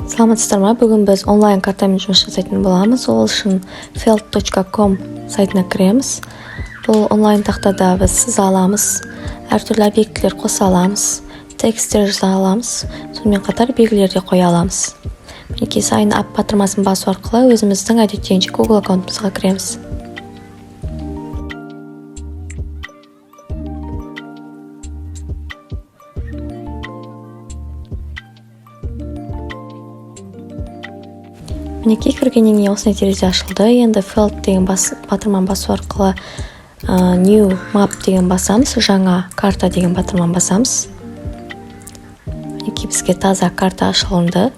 Саламатсыздар ма? Бүгін біз онлайн картамен жұмыс жасайтын боламыз. Ол үшін felt.com сайтына кіреміз. Бұл онлайн тақтада біз сыза аламыз, әртүрлі объектілер қоса аламыз, тексттер жаза аламыз, сонымен қатар белгілер де қоя аламыз. Мінекей sign up батырмасын басу арқылы өзіміздің әдеттегенше Google аккаунтымызға кіреміз. Мінекей кіргеннен кейін осындай терезе ашылды. Енді Felt деген батырманы басу арқылы New Map деген басамыз, жаңа карта деген батырманы басамыз. Мінекей бізге таза карта ашылынды.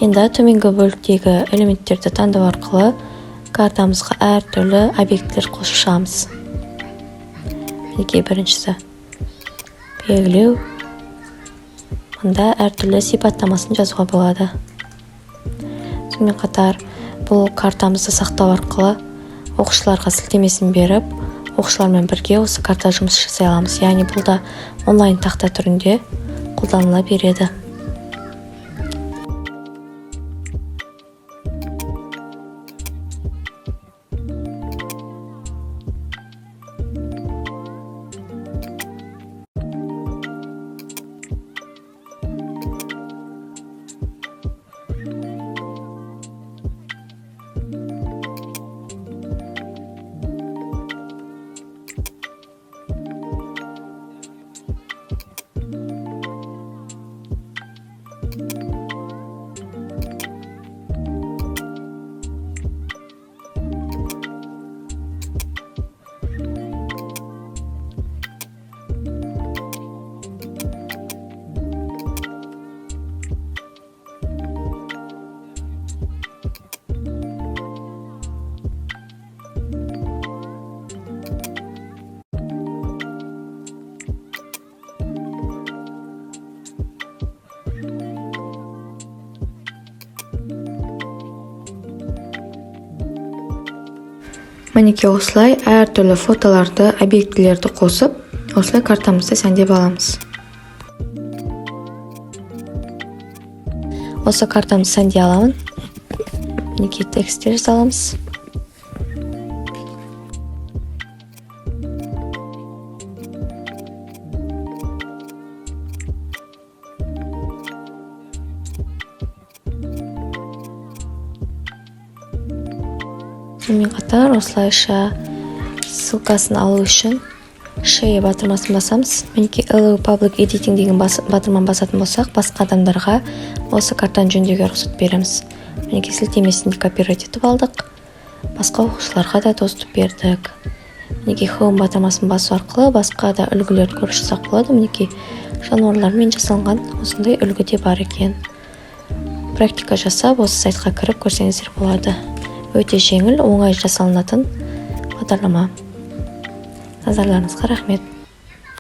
Енді төменгі бөліктегі элементтерді таңдау арқылы картамызға әртүрлі объектілер қосамыз. Мінекей біріншісі белгілеу. Мұнда әртүрлі сипаттамасын жазуға болады. Сонымен қатар бұл картамызды сақтау арқылы оқушыларға сілтемесін беріп, оқушылармен бірге осы карта жұмыс жасай аламыз. Яғни бұл да онлайн тақта түрінде қолданыла береді. Мінекей осылай әртүрлі фотоларды, объектілерді қосып, осылай картамызды сәндеп аламыз. Осы картамызды сәндей аламын. Мінекей тексттер жазаламыз. Сонымен қатар осылайша ссылкасын алу үшін share батырмасын басамыз. Мінекей allow public editing деген батырманы басатын болсақ, басқа адамдарға осы картаны жөндеуге рұқсат береміз. Мінекей сілтемесін копировать етіп алдық. Басқа оқушыларға да доступ бердік. Мінекей home батырмасын басу арқылы басқа да үлгілерді көріп шықсақ болады. Мінекей жануарлармен жасалған осындай үлгі де бар екен. Практика жасап, осы сайтқа кіріп көрсеңіздер болады. Өте жеңіл, оңай жасалынатын бағдарлама. Назарларыңызға рахмет.